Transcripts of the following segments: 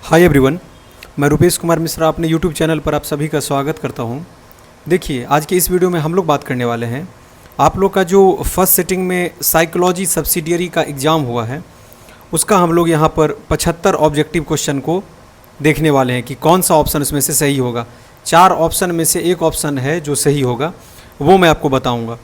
Hi everyone, मैं रुपेश कुमार मिश्रा अपने YouTube channel पर आप सभी का स्वागत करता हूं। देखिए, आज के इस वीडियो में हम लोग बात करने वाले हैं आप लोग का जो फर्स्ट सिटिंग में साइकोलॉजी सब्सिडियरी का एग्ज़ाम हुआ है उसका हम लोग यहां पर 75 ऑब्जेक्टिव क्वेश्चन को देखने वाले हैं कि कौन सा ऑप्शन इसमें से सही होगा। 4 ऑप्शन में से एक ऑप्शन है जो सही होगा, वो मैं आपको बताऊँगा।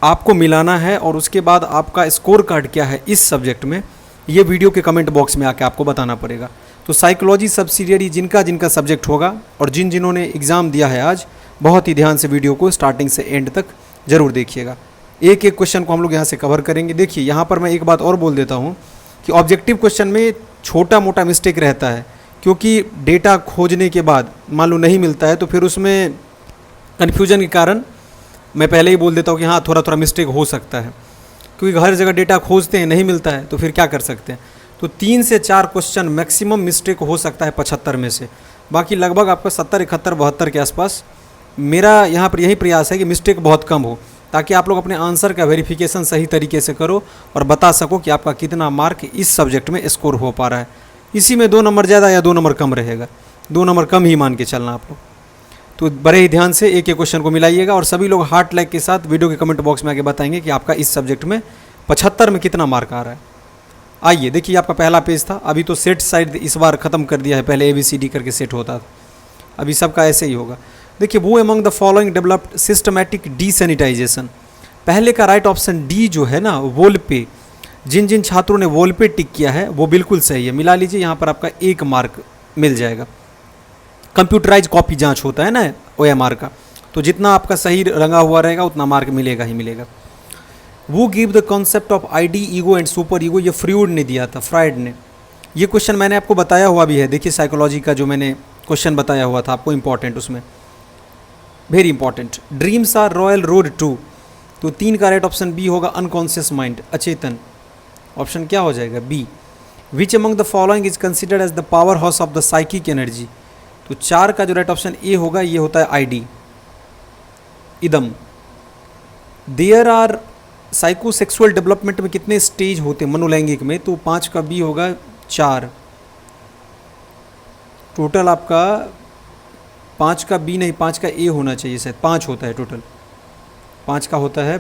आपको मिलाना है और उसके बाद आपका स्कोर कार्ड क्या है इस सब्जेक्ट में, ये वीडियो के कमेंट बॉक्स में आके आपको बताना पड़ेगा। तो साइकोलॉजी सब्सिडियरी जिनका जिनका सब्जेक्ट होगा और जिन्होंने एग्ज़ाम दिया है आज, बहुत ही ध्यान से वीडियो को स्टार्टिंग से एंड तक ज़रूर देखिएगा। एक एक क्वेश्चन को हम लोग यहाँ से कवर करेंगे। देखिए, यहाँ पर मैं एक बात और बोल देता हूँ कि ऑब्जेक्टिव क्वेश्चन में छोटा मोटा मिस्टेक रहता है, क्योंकि डेटा खोजने के बाद मान लो नहीं मिलता है तो फिर उसमें कन्फ्यूजन के कारण मैं पहले ही बोल देता हूँ कि हाँ थोड़ा थोड़ा मिस्टेक हो सकता है, क्योंकि हर जगह डेटा खोजते हैं नहीं मिलता है तो फिर क्या कर सकते हैं। तो 3 से 4 क्वेश्चन मैक्सिमम मिस्टेक हो सकता है 75 में से, बाकी लगभग आपका 70, 71, 72 के आसपास। मेरा यहाँ पर यही प्रयास है कि मिस्टेक बहुत कम हो, ताकि आप लोग अपने आंसर का वेरिफिकेशन सही तरीके से करो और बता सको कि आपका कितना मार्क इस सब्जेक्ट में स्कोर हो पा रहा है। इसी में 2 नंबर ज़्यादा या 2 नंबर कम रहेगा, 2 नंबर कम ही मान के चलना आप लोग। तो बड़े ही ध्यान से एक एक क्वेश्चन को मिलाइएगा और सभी लोग हार्ट लाइक के साथ वीडियो के कमेंट बॉक्स में आके बताएंगे कि आपका इस सब्जेक्ट में 75 में कितना मार्क आ रहा है। आइए देखिए, आपका पहला पेज था, अभी तो सेट साइड इस बार ख़त्म कर दिया है, पहले ABCD करके सेट होता था, अभी सबका ऐसे ही होगा। देखिए, वो among the following developed systematic desensitization, पहले का राइट ऑप्शन डी जो है ना, वॉल पे, जिन जिन छात्रों ने वॉल पे टिक किया है वो बिल्कुल सही है, मिला लीजिए, यहाँ पर आपका 1 मार्क मिल जाएगा। कंप्यूटराइज कॉपी जांच होता है ना OMR का, तो जितना आपका सही रंगा हुआ रहेगा उतना मार्क मिलेगा ही मिलेगा। वो give the concept of ID, ego and super ego, ये फ्रूड ने दिया था, फ्राइड ने। ये क्वेश्चन मैंने आपको बताया हुआ भी है, देखिए साइकोलॉजी का जो मैंने क्वेश्चन बताया हुआ था आपको, इंपॉर्टेंट उसमें, very important. Dreams are royal road to, तो 3 का राइट ऑप्शन बी होगा, अनकॉन्शियस माइंड, अचेतन। ऑप्शन क्या हो जाएगा? B. Which among the following is considered as the power house of the psychic energy, तो 4 का जो राइट ऑप्शन ए होगा ये होता है ID, इदम। देयर आर साइकोसेक्सुअल डेवलपमेंट में कितने स्टेज होते हैं मनोलैंगिक में, तो 5 का बी होगा 4। टोटल आपका 5 का बी नहीं, 5 का ए होना चाहिए, शायद 5 होता है टोटल, 5 का होता है,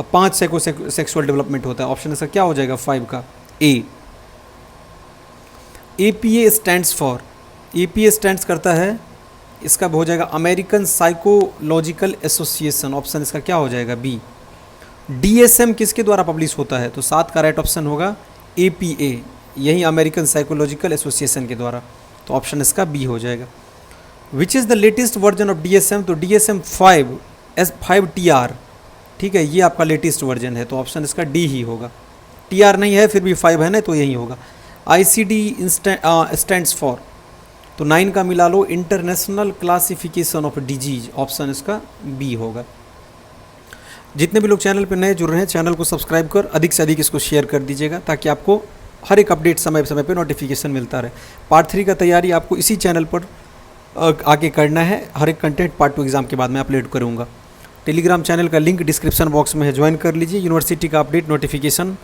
5 साइकोसेक्सुअल डेवलपमेंट होता है। ऑप्शन इसका क्या हो जाएगा? 5 का ए। APA stands for, APA stands करता है, इसका हो जाएगा अमेरिकन साइकोलॉजिकल एसोसिएशन, ऑप्शन इसका क्या हो जाएगा? बी। DSM किसके द्वारा पब्लिश होता है, तो 7 का राइट ऑप्शन होगा APA, यही अमेरिकन साइकोलॉजिकल एसोसिएशन के द्वारा, तो ऑप्शन इसका बी हो जाएगा। Which is the latest version of DSM, तो DSM 5 ठीक है, ये आपका लेटेस्ट वर्जन है, तो ऑप्शन इसका डी ही होगा। TR नहीं है फिर भी 5 है ना, तो यही होगा। ICD स्टैंड्स फॉर, तो 9 का मिला लो, international classification of disease, option इसका बी होगा। जितने भी लोग चैनल पर नए जुड़ रहे हैं, चैनल को सब्सक्राइब कर अधिक से अधिक इसको शेयर कर दीजिएगा, ताकि आपको हर एक अपडेट समय समय पे नोटिफिकेशन मिलता रहे। पार्ट 3 का तैयारी आपको इसी चैनल पर आगे करना है, हर एक कंटेंट पार्ट 2 एग्ज़ाम के बाद मैं अपलोड करूँगा। टेलीग्राम चैनल का लिंक डिस्क्रिप्शन बॉक्स में है, ज्वाइन कर लीजिए। यूनिवर्सिटी का अपडेट, नोटिफिकेशन,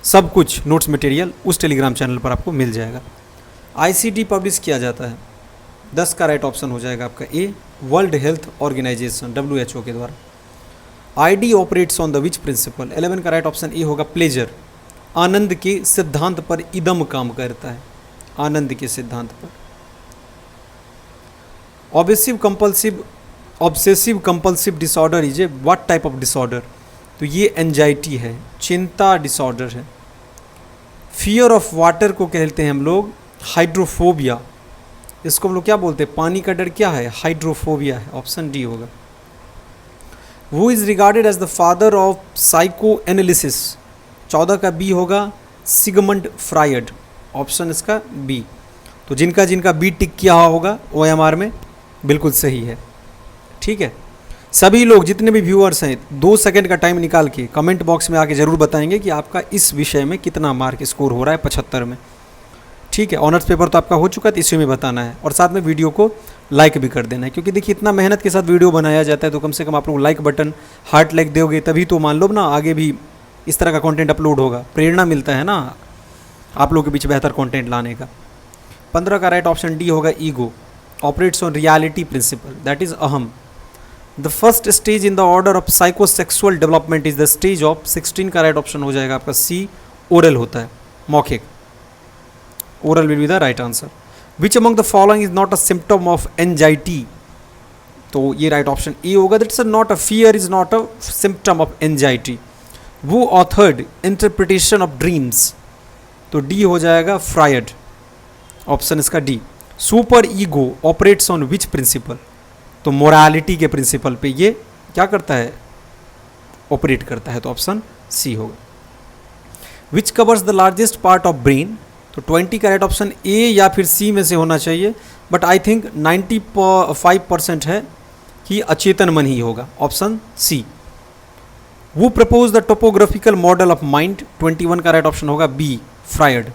सब कुछ, नोट्स मटेरियल उस टेलीग्राम चैनल पर आपको मिल जाएगा। ICD पब्लिश किया जाता है, 10 का राइट ऑप्शन हो जाएगा आपका ए, वर्ल्ड हेल्थ ऑर्गेनाइजेशन WHO के द्वारा। ID operates on the which principle, 11 का राइट ऑप्शन ए होगा, प्लेजर, आनंद के सिद्धांत पर इदम काम करता है, आनंद के सिद्धांत पर। Obsessive compulsive disorder is a what type of disorder, तो ये एंजाइटी है, चिंता डिसऑर्डर है। फियर ऑफ वाटर को कहते हैं हम लोग हाइड्रोफोबिया, इसको हम लोग क्या बोलते हैं? पानी का डर क्या है? हाइड्रोफोबिया है, ऑप्शन डी होगा। वो is regarded as the father of psychoanalysis, 14 का बी होगा, सिगमंड फ्रायड, ऑप्शन इसका बी। तो जिनका जिनका बी टिक किया होगा OMR में बिल्कुल सही है, ठीक है। सभी लोग जितने भी व्यूअर्स हैं 2 सेकंड का टाइम निकाल के कमेंट बॉक्स में आके ज़रूर बताएंगे कि आपका इस विषय में कितना मार्क स्कोर हो रहा है 75 में, ठीक है। ऑनर्स पेपर तो आपका हो चुका है, तो इसी में बताना है, और साथ में वीडियो को लाइक भी कर देना है, क्योंकि देखिए इतना मेहनत के साथ वीडियो बनाया जाता है, तो कम से कम आप लोग लाइक बटन, हार्ट लाइक दोगे, तभी तो मान लो ना आगे भी इस तरह का कंटेंट अपलोड होगा, प्रेरणा मिलता है ना आप लोग के बीच बेहतर कंटेंट लाने का। 15 का राइट ऑप्शन डी होगा ego, operates on reality principle, that is अहम। The first stage in the order of psychosexual development is the stage of, 16 का राइट ऑप्शन हो जाएगा आपका सी, ओरल होता है, मौखिक, oral will be the right answer. Which among the following is not a symptom of anxiety, तो ये right option A होगा, that is not a fear is not a symptom of anxiety. वो authored interpretation of dreams, तो D हो जाएगा Freud, option इसका D. Super ego operates on which principle, तो morality के प्रिंसिपल पे ये क्या करता है, ऑपरेट करता है, तो ऑप्शन सी होगा। Which covers the largest part of brain, तो 20 का राइट ऑप्शन ए या फिर सी में से होना चाहिए, बट आई थिंक 95% है कि अचेतन मन ही होगा, ऑप्शन सी। वो propose the topographical model of mind, 21 का राइट ऑप्शन होगा बी, फ्रायड।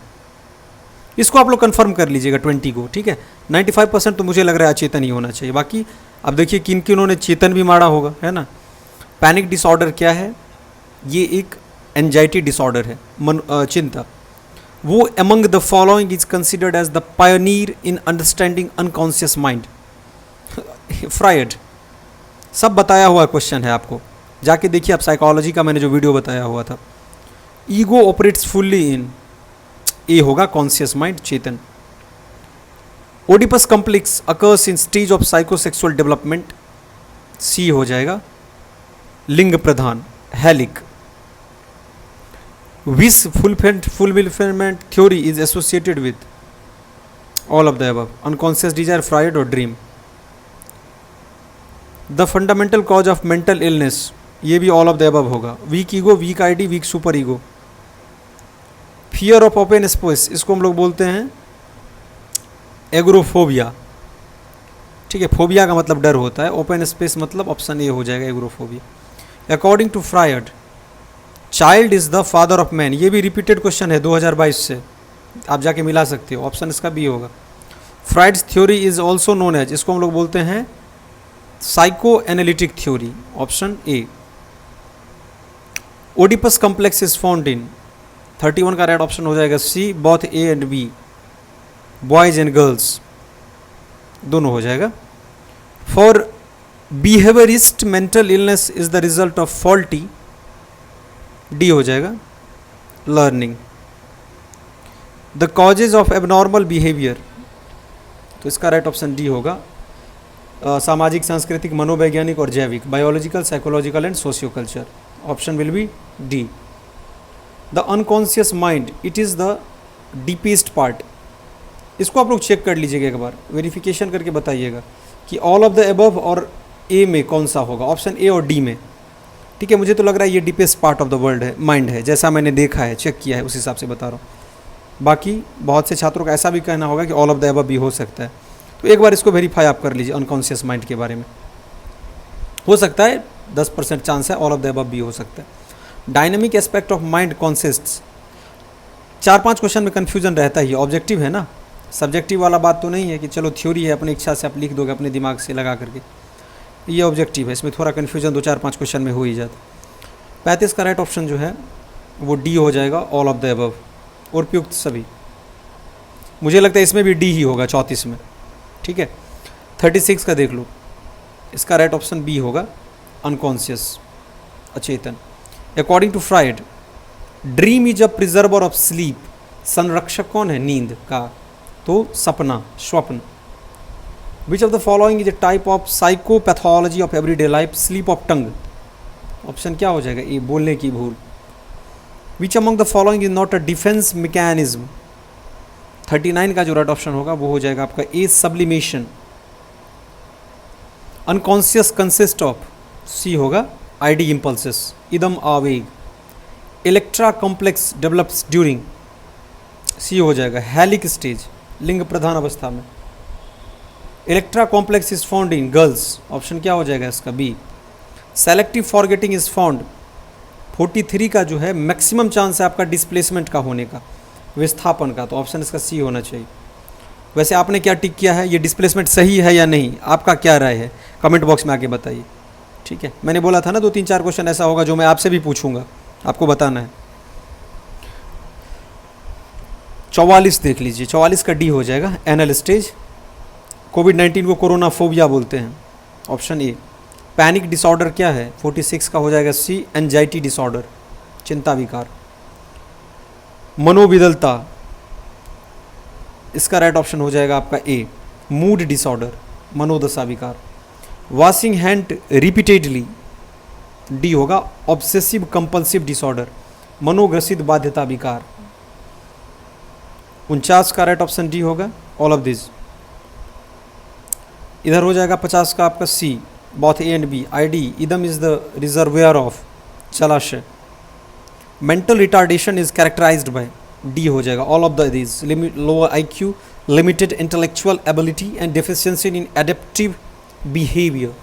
इसको आप लोग कंफर्म कर लीजिएगा 20 को, ठीक है। 95% तो मुझे लग रहा है अचेतन ही होना चाहिए, बाकी अब देखिए किन किनों ने चेतन भी मारा होगा, है ना। पैनिक डिसऑर्डर क्या है, ये एक एंजाइटी डिसऑर्डर है, चिंता। वो among the following is considered as the pioneer in understanding unconscious mind, Freud. सब बताया हुआ क्वेश्चन है, आपको जाके देखिए आप साइकोलॉजी का मैंने जो वीडियो बताया हुआ था। Ego operates fully in, A होगा कॉन्शियस माइंड, चेतन। Oedipus complex occurs in stage of psychosexual development, C हो जाएगा, लिंग प्रधान, हेलिक। Wish fulfilment theory is associated with, all of the above, unconscious desire, Freud और dream. The fundamental cause of mental illness, ये भी all of the above होगा, weak ego, weak ID, weak super ego. Fear of open space, इसको हम लोग बोलते हैं agoraphobia, ठीक है। फोबिया का मतलब डर होता है, ओपन स्पेस मतलब ऑप्शन ए हो जाएगा, agoraphobia. According to Freud, child is the father of man, ये भी रिपीटेड क्वेश्चन है 2022 से, आप जाके मिला सकते हो, ऑप्शन इसका बी होगा। Freud's theory is also known as, इसको हम लोग बोलते हैं psycho analytic theory, option A. Oedipus complex is found in, 31 का राइट ऑप्शन हो जाएगा C, both A and B, boys and girls दोनों हो जाएगा। For behaviourist mental illness is the result of faulty, D हो जाएगा, learning. The causes of abnormal behaviour, तो इसका राइट ऑप्शन डी होगा, सामाजिक, सांस्कृतिक, मनोवैज्ञानिक और जैविक, biological, psychological and socio culture, option will be D. The unconscious mind, it is the deepest part, इसको आप लोग चेक कर लीजिएगा एक बार, वेरिफिकेशन करके बताइएगा कि ऑल ऑफ द अबव और ए में कौन सा होगा, ऑप्शन ए और डी में, ठीक है। मुझे तो लग रहा है ये deepest part of the world है, माइंड है, जैसा मैंने देखा है, चेक किया है, उस हिसाब से बता रहा हूँ। बाकी बहुत से छात्रों का ऐसा भी कहना होगा कि ऑल ऑफ द अबव भी हो सकता है, तो एक बार इसको वेरीफाई आप कर लीजिए अनकॉन्शियस माइंड के बारे में। हो सकता है 10% चांस है ऑल ऑफ द अबव भी हो सकता है। Dynamic aspect of mind consists, 4-5 question में कन्फ्यूजन रहता ही है, ऑब्जेक्टिव है ना, सब्जेक्टिव वाला बात तो नहीं है कि चलो थ्योरी है अपनी इच्छा से आप लिख दोगे अपने दिमाग से लगा करके, ये ऑब्जेक्टिव है, इसमें थोड़ा कन्फ्यूजन 2-4-5 क्वेश्चन में हो ही जाता। 35 का राइट ऑप्शन जो है वो डी हो जाएगा, ऑल ऑफ द अबव, और उपयुक्त सभी। मुझे लगता है इसमें भी डी ही होगा 34 में, ठीक है। 36 का देख लो, इसका राइट ऑप्शन बी होगा, अनकॉन्शियस, अचेतन। According to Freud, dream is a preserver of sleep, संरक्षक कौन है, नींद का, तो सपना, स्वप्न। Which of the following is a type of psychopathology of everyday life, slip of tongue, option क्या हो जाएगा, ए, बोलने की भूल। Which among the following is not a defence mechanism, 39 का जो राइट ऑप्शन होगा वो हो जाएगा आपका A, sublimation. Unconscious consist of, C होगा, आईडी इम्पल्सेस, इदम आवेग। Electra complex develops during, C हो जाएगा, हेलिक स्टेज, लिंग प्रधान अवस्था में। Electra complex is found in girls, option क्या हो जाएगा इसका, B. Selective forgetting is found, 43 का जो है मैक्सिमम चांस है आपका डिस्प्लेसमेंट का होने का, विस्थापन का, तो ऑप्शन इसका सी होना चाहिए। वैसे आपने क्या टिक किया है, ये डिस्प्लेसमेंट सही है या नहीं, आपका क्या राय है, कमेंट बॉक्स में आके बताइए, ठीक है। मैंने बोला था ना 2-3-4 क्वेश्चन ऐसा होगा जो मैं आपसे भी पूछूंगा, आपको बताना है। 44 देख लीजिए, 44 का डी हो जाएगा, एनल स्टेज। कोविड-19 को कोरोना फोबिया बोलते हैं, ऑप्शन ए। पैनिक डिसऑर्डर क्या है, 46 का हो जाएगा सी, एंजाइटी डिसऑर्डर, चिंता विकार। मनोविदलता, इसका राइट ऑप्शन हो जाएगा आपका ए, मूड डिसऑर्डर, मनोदशा विकार। वॉशिंग हैंड रिपीटेडली, डी होगा, ऑब्सेसिव कंपल्सिव डिसऑर्डर, मनोग्रसित बाध्यता विकार। 49 का राइट ऑप्शन डी होगा, ऑल ऑफ दिस। इधर हो जाएगा 50 का आपका C, both A and B. ID, इदम इज द रिजर्वेयर ऑफ, जलाशय। Mental retardation is characterised by, D हो जाएगा, all of the this. Lower IQ, limited intellectual ability and deficiency in adaptive behaviour.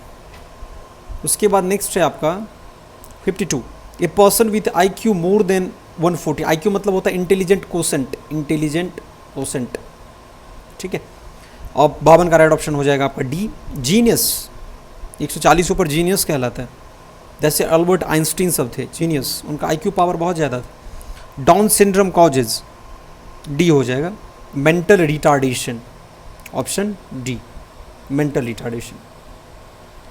उसके बाद नेक्स्ट है आपका 52, a person with IQ more than 140। IQ मतलब होता है इंटेलिजेंट कोसेंट, इंटेलिजेंट कोसेंट, ठीक है। और 52 का राइट ऑप्शन हो जाएगा आपका डी, जीनियस। 140 ऊपर जीनियस कहलाता है, जैसे अल्बर्ट आइंस्टीन सब थे जीनियस, उनका आईक्यू पावर बहुत ज़्यादा था। डाउन सिंड्रोम कॉजेज, डी हो जाएगा, mental retardation, option D, mental retardation.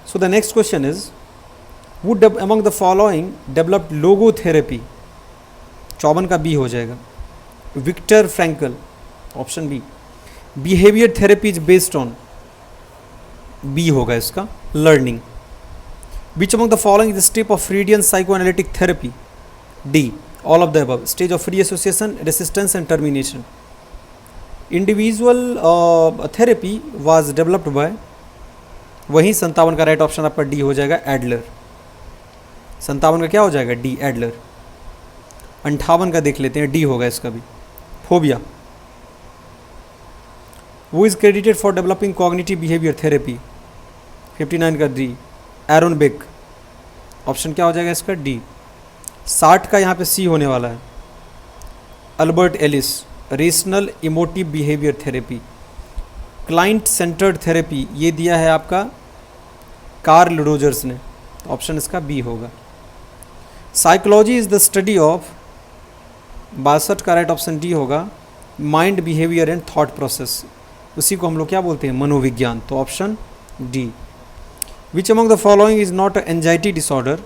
So the next question is, would among the following developed logotherapy, 54 का बी हो जाएगा, Victor Frankl, option B. Behaviour therapy is based on, B होगा इसका, learning. Which among the following is the step of Freudian psychoanalytic therapy, D, all of the above. Stage of free association, resistance and termination. Individual therapy was developed by, वहीं 57 का right option आपका D हो जाएगा, Adler. 57 का क्या हो जाएगा, D, Adler. 58 का देख लेते हैं, डी होगा इसका भी, फोबिया। वो is credited for developing cognitive behaviour therapy, 59 का डी, एरोन बेक, ऑप्शन क्या हो जाएगा इसका, डी। 60 का यहाँ पे सी होने वाला है, Albert Ellis, rational emotive behaviour therapy. Client centred therapy ये दिया है आपका कार्ल रोजर्स ने, ऑप्शन इसका बी होगा। Psychology is the study of, 62 का राइट ऑप्शन डी होगा, mind behaviour and thought process, उसी को हम लोग क्या बोलते हैं, मनोविज्ञान, तो option D. Which among the following is not anxiety disorder,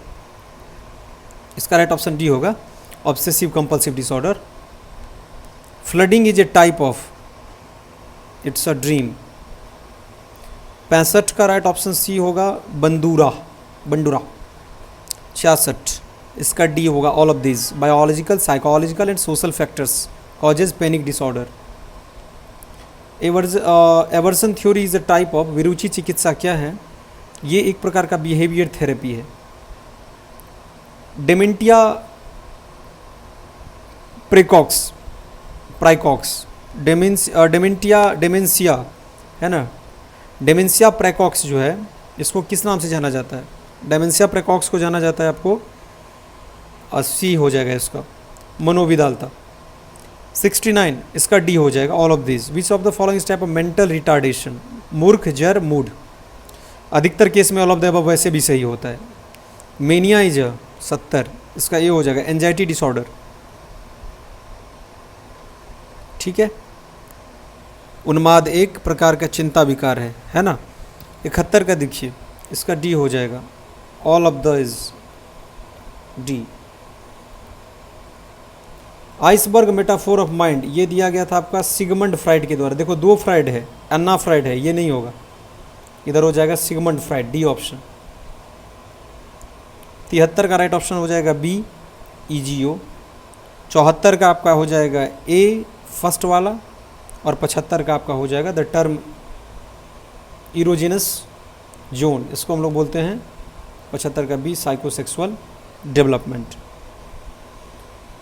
इसका राइट ऑप्शन डी होगा, obsessive compulsive disorder. Flooding is A type of, it's a dream. 65 का राइट ऑप्शन सी होगा, बंदूरा, बंडूरा। 66 इसका डी होगा, all of this. Biological, psychological and social factors causes panic disorder. Aversion theory is a type of, विरुचि चिकित्सा क्या है, ये एक प्रकार का बिहेवियर थेरेपी है। डेमेंटिया प्रेकॉक्स, प्राइकॉक्स, डेमेंशिया है ना, डेमेंशिया प्रेकॉक्स जो है, इसको किस नाम से जाना जाता है, डेमेंशिया प्रेकॉक्स को जाना जाता है आपको, सी हो जाएगा इसका, मनोविदालता। 69 इसका डी हो जाएगा, all of this. Which of the following type of mental retardation, मूर्ख, जर, मूड। अधिकतर केस में ऑल ऑफ द अबव वैसे भी सही होता है। मेनिया इज 70, इसका ये हो जाएगा, एंजाइटी डिसऑर्डर, ठीक है। उन्माद एक प्रकार का चिंता विकार है ना। 71 का देखिए, इसका डी हो जाएगा, all of the is D. Iceberg metaphor of mind ये दिया गया था आपका सिगमंड फ्राइड के द्वारा। देखो 2 फ्राइड है, अन्ना फ्राइड है, ये नहीं होगा, इधर हो जाएगा सिगमंड फ्राइड, डी ऑप्शन। 73 का राइट ऑप्शन हो जाएगा बी, ईजीओ। 74 का आपका हो जाएगा ए, फर्स्ट वाला, और 75 का आपका हो जाएगा द टर्म इरोजिनस जोन, इसको हम लोग बोलते हैं 75 का बी, साइकोसेक्सुअल डेवलपमेंट।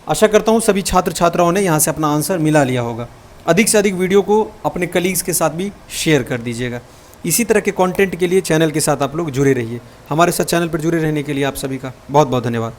आशा करता हूँ सभी छात्र छात्राओं ने यहाँ से अपना आंसर मिला लिया होगा। अधिक से अधिक वीडियो को अपने कलीग्स के साथ भी शेयर कर दीजिएगा। इसी तरह के कंटेंट के लिए चैनल के साथ आप लोग जुड़े रहिए। हमारे साथ चैनल पर जुड़े रहने के लिए आप सभी का बहुत बहुत धन्यवाद।